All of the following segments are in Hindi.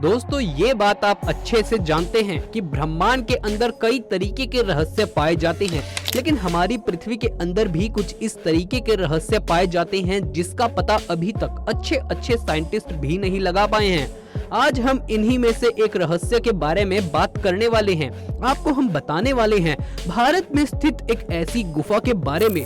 दोस्तों ये बात आप अच्छे से जानते हैं कि ब्रह्मांड के अंदर कई तरीके के रहस्य पाए जाते हैं, लेकिन हमारी पृथ्वी के अंदर भी कुछ इस तरीके के रहस्य पाए जाते हैं जिसका पता अभी तक अच्छे साइंटिस्ट भी नहीं लगा पाए हैं। आज हम इन्हीं में से एक रहस्य के बारे में बात करने वाले हैं। आपको हम बताने वाले हैं भारत में स्थित एक ऐसी गुफा के बारे में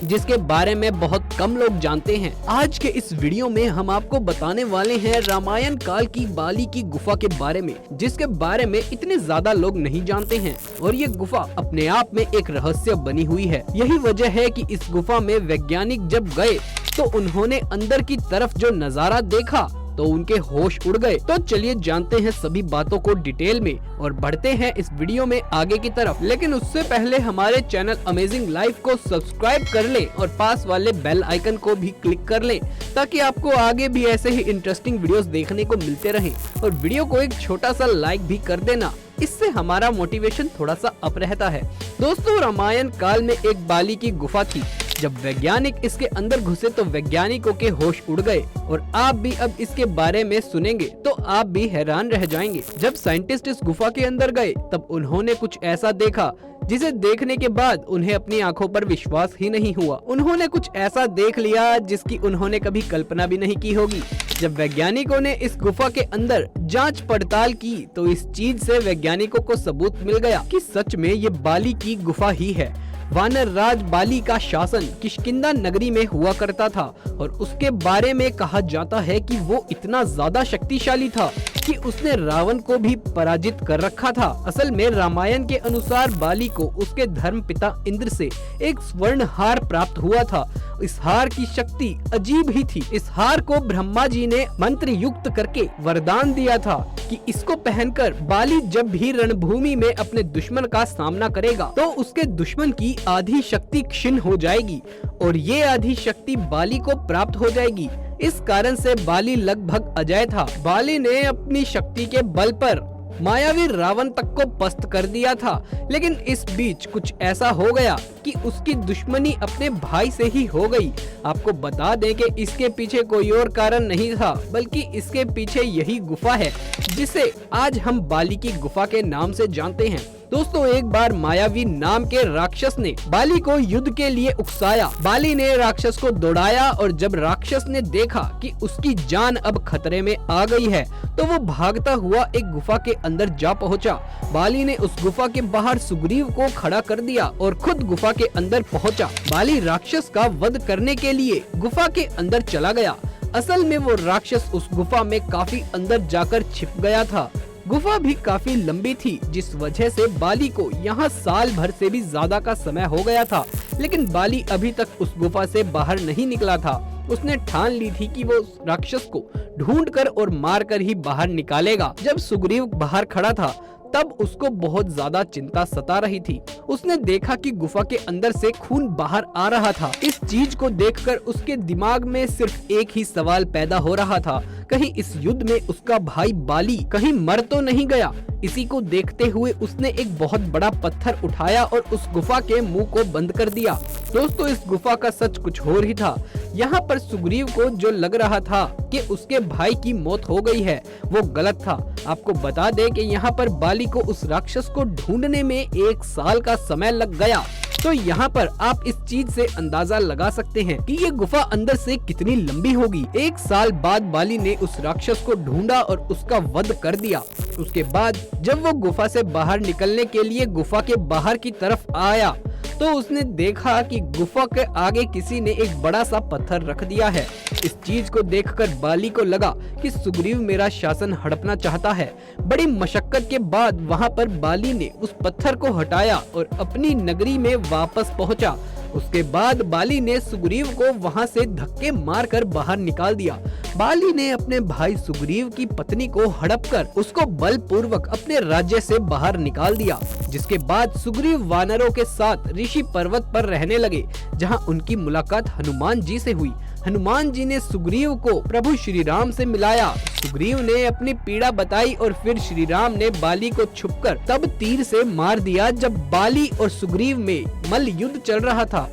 जिसके बारे में बहुत कम लोग जानते हैं। आज के इस वीडियो में हम आपको बताने वाले हैं रामायण काल की बाली की गुफा के बारे में, जिसके बारे में इतने ज्यादा लोग नहीं जानते हैं। और ये गुफा अपने आप में एक रहस्य बनी हुई है। यही वजह है कि इस गुफा में वैज्ञानिक जब गए तो उन्होंने अंदर की तरफ जो नजारा देखा तो उनके होश उड़ गए। तो चलिए जानते हैं सभी बातों को डिटेल में और बढ़ते हैं इस वीडियो में आगे की तरफ। लेकिन उससे पहले हमारे चैनल अमेजिंग लाइफ को सब्सक्राइब कर लें और पास वाले बेल आइकन को भी क्लिक कर लें ताकि आपको आगे भी ऐसे ही इंटरेस्टिंग वीडियोस देखने को मिलते रहें। और वीडियो को एक छोटा सा लाइक भी कर देना, इससे हमारा मोटिवेशन थोड़ा सा अप रहता है। दोस्तों रामायण काल में एक बाली की गुफा थी। जब वैज्ञानिक इसके अंदर घुसे तो वैज्ञानिकों के होश उड़ गए और आप भी अब इसके बारे में सुनेंगे तो आप भी हैरान रह जाएंगे। जब साइंटिस्ट इस गुफा के अंदर गए तब उन्होंने कुछ ऐसा देखा जिसे देखने के बाद उन्हें अपनी आंखों पर विश्वास ही नहीं हुआ। उन्होंने कुछ ऐसा देख लिया जिसकी उन्होंने कभी कल्पना भी नहीं की होगी। जब वैज्ञानिकों ने इस गुफा के अंदर जांच पड़ताल की तो इस चीज से वैज्ञानिकों को सबूत मिल गया कि सच में ये बाली की गुफा ही है। वानर राज बाली का शासन किष्किंधा नगरी में हुआ करता था और उसके बारे में कहा जाता है कि वो इतना ज्यादा शक्तिशाली था कि उसने रावण को भी पराजित कर रखा था। असल में रामायण के अनुसार बाली को उसके धर्म पिता इंद्र से एक स्वर्ण हार प्राप्त हुआ था। इस हार की शक्ति अजीब ही थी। इस हार को ब्रह्मा जी ने मंत्र युक्त करके वरदान दिया था कि इसको पहनकर बाली जब भी रणभूमि में अपने दुश्मन का सामना करेगा तो उसके दुश्मन की आधी शक्ति क्षीण हो जाएगी और ये आधी शक्ति बाली को प्राप्त हो जाएगी। इस कारण से बाली लगभग अजेय था। बाली ने अपनी शक्ति के बल पर मायावी रावण तक को पस्त कर दिया था। लेकिन इस बीच कुछ ऐसा हो गया कि उसकी दुश्मनी अपने भाई से ही हो गई। आपको बता दें कि इसके पीछे कोई और कारण नहीं था बल्कि इसके पीछे यही गुफा है जिसे आज हम बाली की गुफा के नाम से जानते हैं। दोस्तों एक बार मायावी नाम के राक्षस ने बाली को युद्ध के लिए उकसाया। बाली ने राक्षस को दौड़ाया और जब राक्षस ने देखा कि उसकी जान अब खतरे में आ गई है तो वो भागता हुआ एक गुफा के अंदर जा पहुंचा। बाली ने उस गुफा के बाहर सुग्रीव को खड़ा कर दिया और खुद गुफा के अंदर पहुंचा। बाली राक्षस का वध करने के लिए गुफा के अंदर चला गया। असल में वो राक्षस उस गुफा में काफी अंदर जाकर छिप गया था। गुफा भी काफी लंबी थी जिस वजह से बाली को यहाँ साल भर से भी ज्यादा का समय हो गया था। लेकिन बाली अभी तक उस गुफा से बाहर नहीं निकला था। उसने ठान ली थी कि वो राक्षस को ढूंढकर और मारकर ही बाहर निकालेगा। जब सुग्रीव बाहर खड़ा था तब उसको बहुत ज्यादा चिंता सता रही थी। उसने देखा कि गुफा के अंदर से खून बाहर आ रहा था। इस चीज को देखकर उसके दिमाग में सिर्फ एक ही सवाल पैदा हो रहा था, कहीं इस युद्ध में उसका भाई बाली कहीं मर तो नहीं गया। इसी को देखते हुए उसने एक बहुत बड़ा पत्थर उठाया और उस गुफा के मुंह को बंद कर दिया। दोस्तों इस गुफा का सच कुछ और ही था। यहाँ पर सुग्रीव को जो लग रहा था कि उसके भाई की मौत हो गई है वो गलत था। आपको बता दें कि यहाँ पर बाली को उस राक्षस को ढूंढने में 1 साल का समय लग गया। तो यहाँ पर आप इस चीज से अंदाजा लगा सकते हैं कि ये गुफा अंदर से कितनी लंबी होगी। 1 साल बाद बाली ने उस राक्षस को ढूंढा और उसका वध कर दिया। उसके बाद जब वो गुफा से बाहर निकलने के लिए गुफा के बाहर की तरफ आया तो उसने देखा कि गुफा के आगे किसी ने एक बड़ा सा पत्थर रख दिया है। इस चीज को देखकर बाली को लगा कि सुग्रीव मेरा शासन हड़पना चाहता है। बड़ी मशक्कत के बाद वहां पर बाली ने उस पत्थर को हटाया और अपनी नगरी में वापस पहुंचा। उसके बाद बाली ने सुग्रीव को वहां से धक्के मारकर बाहर निकाल दिया। बाली ने अपने भाई सुग्रीव की पत्नी को हड़पकर उसको बलपूर्वक अपने राज्य से बाहर निकाल दिया। जिसके बाद सुग्रीव वानरों के साथ ऋषि पर्वत पर रहने लगे, जहां उनकी मुलाकात हनुमान जी से हुई। हनुमान जी ने सुग्रीव को प्रभु श्री राम से मिलाया। सुग्रीव ने अपनी पीड़ा बताई और फिर श्री राम ने बाली को छुपकर तब तीर से मार दिया जब बाली और सुग्रीव में मल्ल युद्ध चल रहा था।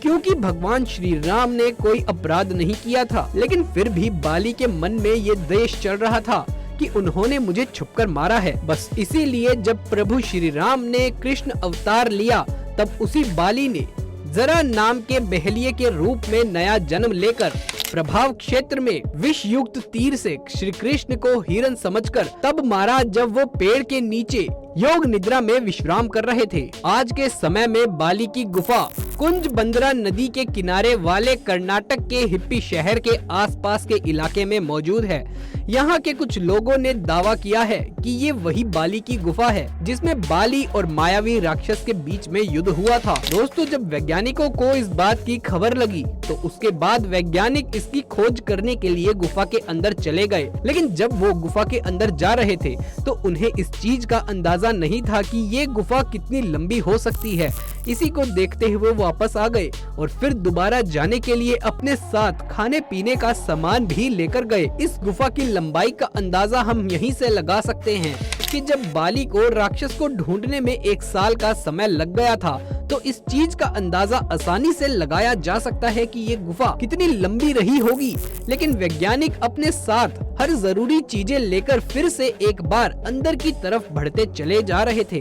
क्योंकि भगवान श्री राम ने कोई अपराध नहीं किया था, लेकिन फिर भी बाली के मन में ये द्वेष चल रहा था कि उन्होंने मुझे छुपकर मारा है। बस इसीलिए जब प्रभु श्री राम ने कृष्ण अवतार लिया तब उसी बाली ने जरा नाम के बहेलिये के रूप में नया जन्म लेकर प्रभाव क्षेत्र में विष युक्त तीर से श्री कृष्ण को हिरण समझकर तब मारा जब वो पेड़ के नीचे योग निद्रा में विश्राम कर रहे थे। आज के समय में बाली की गुफा कुंज बंदरा नदी के किनारे वाले कर्नाटक के हिप्पी शहर के आसपास के इलाके में मौजूद है। यहाँ के कुछ लोगों ने दावा किया है कि ये वही बाली की गुफा है जिसमें बाली और मायावी राक्षस के बीच में युद्ध हुआ था। दोस्तों, जब वैज्ञानिकों को इस बात की खबर लगी तो उसके बाद वैज्ञानिक इसकी खोज करने के लिए गुफा के अंदर चले गए। लेकिन जब वो गुफा के अंदर जा रहे थे तो उन्हें इस चीज का अंदाजा नहीं था कि ये गुफा कितनी लंबी हो सकती है। इसी को देखते हुए वापस आ गए और फिर दोबारा जाने के लिए अपने साथ खाने पीने का सामान भी लेकर गए। इस गुफा की लंबाई का अंदाजा हम यहीं से लगा सकते हैं कि जब बाली को राक्षस को ढूंढने में 1 साल का समय लग गया था तो इस चीज का अंदाजा आसानी से लगाया जा सकता है कि ये गुफा कितनी लंबी रही होगी। लेकिन वैज्ञानिक अपने साथ हर जरूरी चीजें लेकर फिर से एक बार अंदर की तरफ बढ़ते चले जा रहे थे,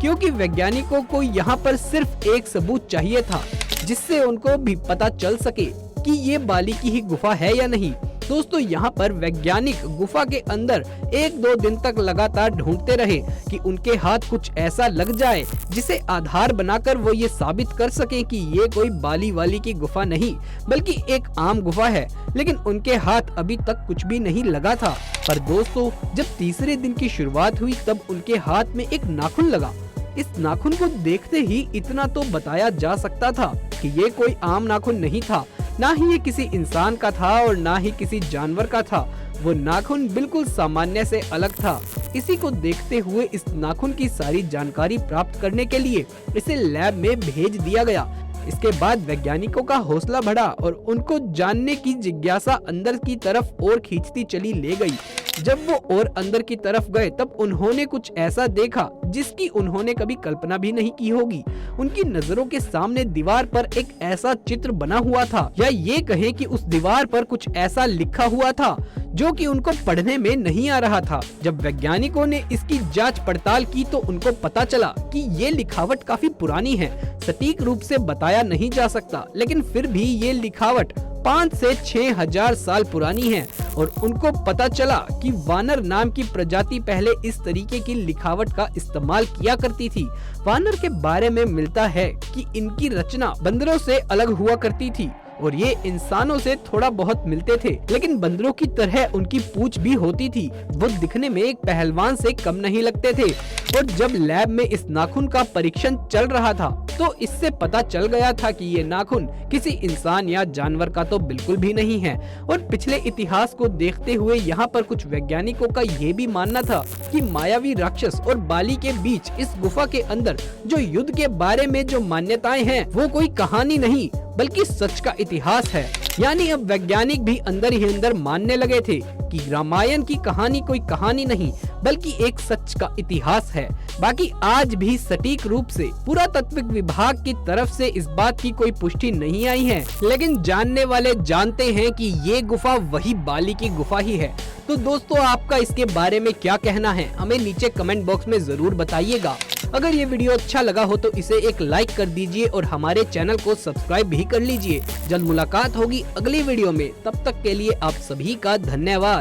क्योंकि वैज्ञानिकों को यहाँ पर सिर्फ एक सबूत चाहिए था जिससे उनको भी पता चल सके कि ये बाली की ही गुफा है या नहीं। दोस्तों, यहाँ पर वैज्ञानिक गुफा के अंदर 1-2 दिन तक लगातार ढूंढते रहे कि उनके हाथ कुछ ऐसा लग जाए जिसे आधार बनाकर वो ये साबित कर सके कि ये कोई बाली वाली की गुफा नहीं बल्कि एक आम गुफा है। लेकिन उनके हाथ अभी तक कुछ भी नहीं लगा था। पर दोस्तों, जब तीसरे दिन की शुरुआत हुई तब उनके हाथ में एक नाखून लगा। इस नाखून को देखते ही इतना तो बताया जा सकता था कि ये कोई आम नाखून नहीं था, ना ही ये किसी इंसान का था और ना ही किसी जानवर का था। वो नाखून बिल्कुल सामान्य से अलग था। इसी को देखते हुए इस नाखून की सारी जानकारी प्राप्त करने के लिए इसे लैब में भेज दिया गया। इसके बाद वैज्ञानिकों का हौसला बढ़ा और उनको जानने की जिज्ञासा अंदर की तरफ और खींचती चली ले गई। जब वो और अंदर की तरफ गए तब उन्होंने कुछ ऐसा देखा जिसकी उन्होंने कभी कल्पना भी नहीं की होगी। उनकी नजरों के सामने दीवार पर एक ऐसा चित्र बना हुआ था, या ये कहें कि उस दीवार पर कुछ ऐसा लिखा हुआ था जो कि उनको पढ़ने में नहीं आ रहा था। जब वैज्ञानिकों ने इसकी जांच पड़ताल की तो उनको पता चला कि ये लिखावट काफी पुरानी है, सटीक रूप से बताया नहीं जा सकता, लेकिन फिर भी ये लिखावट 5 से 6 हजार साल पुरानी है। और उनको पता चला कि वानर नाम की प्रजाति पहले इस तरीके की लिखावट का इस्तेमाल किया करती थी। वानर के बारे में मिलता है कि इनकी रचना बंदरों से अलग हुआ करती थी और ये इंसानों से थोड़ा बहुत मिलते थे, लेकिन बंदरों की तरह उनकी पूंछ भी होती थी। वो दिखने में एक पहलवान से कम नहीं लगते थे। और जब लैब में इस नाखून का परीक्षण चल रहा था तो इससे पता चल गया था कि ये नाखून किसी इंसान या जानवर का तो बिल्कुल भी नहीं है। और पिछले इतिहास को देखते हुए यहाँ पर कुछ वैज्ञानिकों का ये भी मानना था कि मायावी राक्षस और बाली के बीच इस गुफा के अंदर जो युद्ध के बारे में जो मान्यताएं हैं वो कोई कहानी नहीं बल्कि सच का इतिहास है। यानी अब वैज्ञानिक भी अंदर ही अंदर मानने लगे थे कि रामायण की कहानी कोई कहानी नहीं बल्कि एक सच का इतिहास है। बाकी आज भी सटीक रूप से पुरातत्व विभाग की तरफ से इस बात की कोई पुष्टि नहीं आई है, लेकिन जानने वाले जानते हैं कि ये गुफा वही बाली की गुफा ही है। तो दोस्तों, आपका इसके बारे में क्या कहना है हमें नीचे कमेंट बॉक्स में जरूर बताइएगा। अगर ये वीडियो अच्छा लगा हो तो इसे एक लाइक कर दीजिए और हमारे चैनल को सब्सक्राइब भी कर लीजिए। जल्द मुलाकात होगी अगली वीडियो में, तब तक के लिए आप सभी का धन्यवाद।